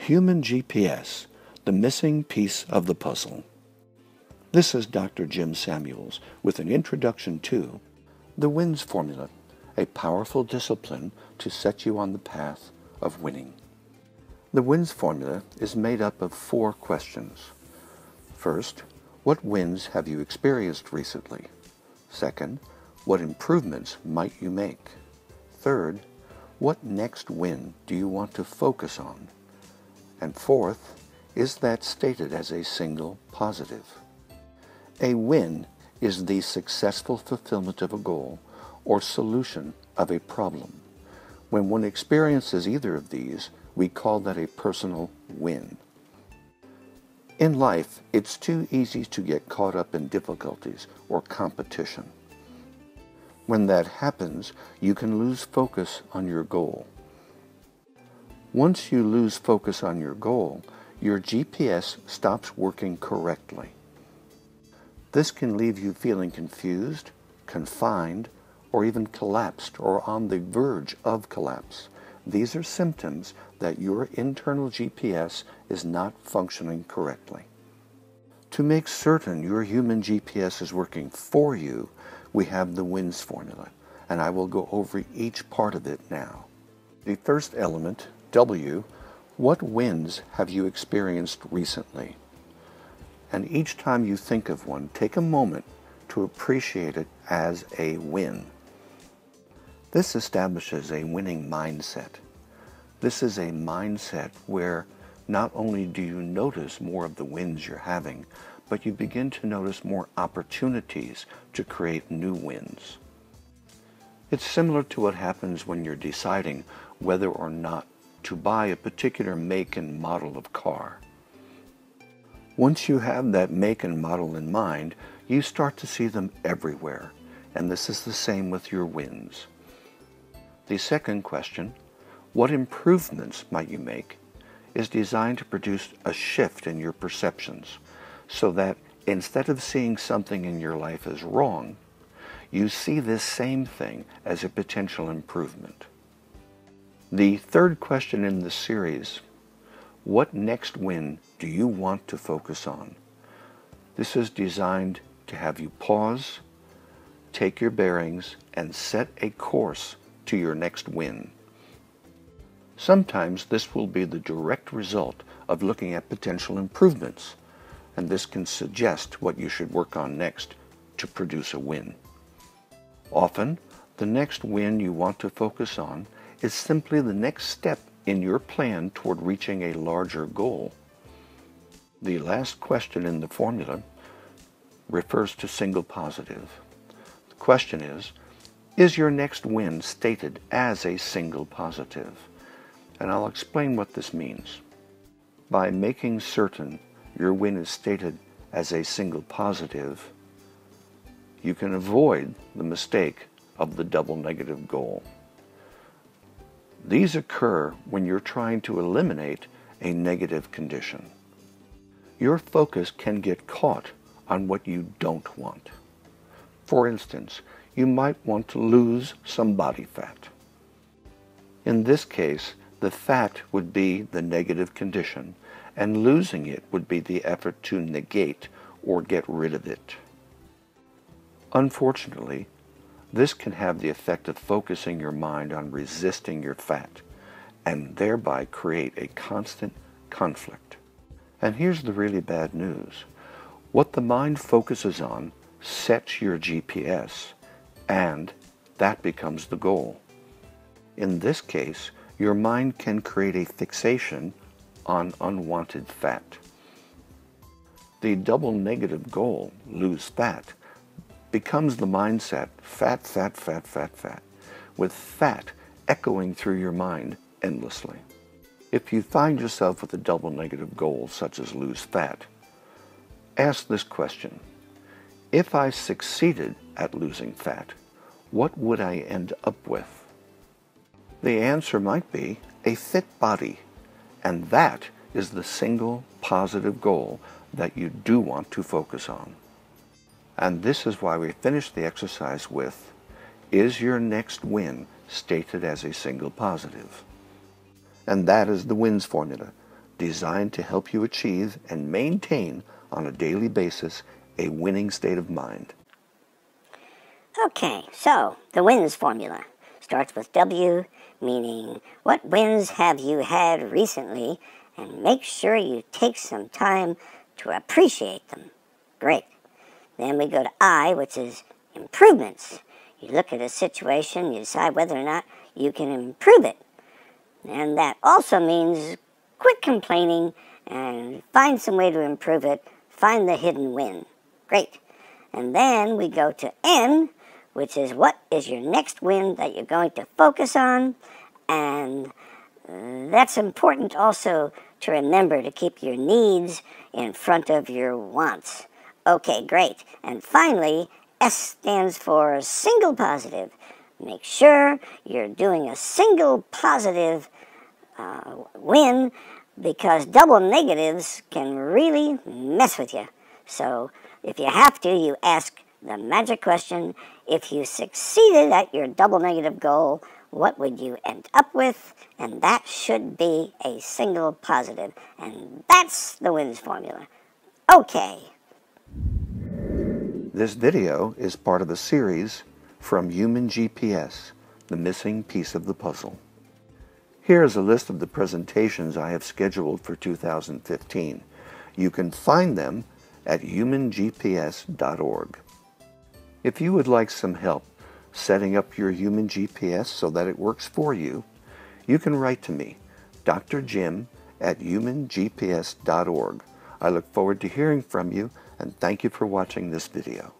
Human GPS, the missing piece of the puzzle. This is Dr. Jim Samuels with an introduction to the WINS formula, a powerful discipline to set you on the path of winning. The WINS formula is made up of 4 questions. First, what wins have you experienced recently? Second, what improvements might you make? Third, what next win do you want to focus on? And fourth, is that stated as a single positive? A win is the successful fulfillment of a goal or solution of a problem. When one experiences either of these, we call that a personal win. In life, it's too easy to get caught up in difficulties or competition. When that happens, you can lose focus on your goal. Once you lose focus on your goal, your GPS stops working correctly. This can leave you feeling confused, confined, or even collapsed or on the verge of collapse. These are symptoms that your internal GPS is not functioning correctly. To make certain your human GPS is working for you, we have the WINS formula, and I will go over each part of it now. The first element, W, what wins have you experienced recently? And each time you think of one, take a moment to appreciate it as a win. This establishes a winning mindset. This is a mindset where not only do you notice more of the wins you're having, but you begin to notice more opportunities to create new wins. It's similar to what happens when you're deciding whether or not to buy a particular make and model of car. Once you have that make and model in mind, you start to see them everywhere, and this is the same with your wins. The second question, what improvements might you make, is designed to produce a shift in your perceptions so that instead of seeing something in your life as wrong, you see this same thing as a potential improvement. The third question in the series, what next win do you want to focus on? This is designed to have you pause, take your bearings, and set a course to your next win. Sometimes this will be the direct result of looking at potential improvements, and this can suggest what you should work on next to produce a win. Often, the next win you want to focus on is simply the next step in your plan toward reaching a larger goal. The last question in the formula refers to single positive. The question is your next win stated as a single positive? And I'll explain what this means. By making certain your win is stated as a single positive, you can avoid the mistake of the double negative goal. These occur when you're trying to eliminate a negative condition. Your focus can get caught on what you don't want. For instance, you might want to lose some body fat. In this case, the fat would be the negative condition, and losing it would be the effort to negate or get rid of it. Unfortunately, this can have the effect of focusing your mind on resisting your fat, and thereby create a constant conflict. And here's the really bad news. What the mind focuses on sets your GPS, and that becomes the goal. In this case, your mind can create a fixation on unwanted fat. The double negative goal, lose fat, becomes the mindset, fat, fat, fat, fat, fat, with fat echoing through your mind endlessly. If you find yourself with a double negative goal, such as lose fat, ask this question. If I succeeded at losing fat, what would I end up with? The answer might be a fit body, and that is the single positive goal that you do want to focus on. And this is why we finish the exercise with, is your next win stated as a single positive? And that is the WINS formula designed to help you achieve and maintain on a daily basis a winning state of mind. Okay, so the WINS formula starts with W, meaning what wins have you had recently, and make sure you take some time to appreciate them. Great. Then we go to I, which is improvements. You look at a situation, you decide whether or not you can improve it. And that also means quit complaining and find some way to improve it. Find the hidden win. Great. And then we go to N, which is what is your next win that you're going to focus on. And that's important also to remember to keep your needs in front of your wants. Okay, great. And finally, S stands for single positive. Make sure you're doing a single positive win, because double negatives can really mess with you. So if you have to, you ask the magic question: if you succeeded at your double negative goal, what would you end up with? And that should be a single positive. And that's the WINS formula. Okay. This video is part of a series from Human GPS, the missing piece of the puzzle. Here is a list of the presentations I have scheduled for 2015. You can find them at humangps.org. If you would like some help setting up your Human GPS so that it works for you, you can write to me, Dr. Jim at humangps.org. I look forward to hearing from you, and thank you for watching this video.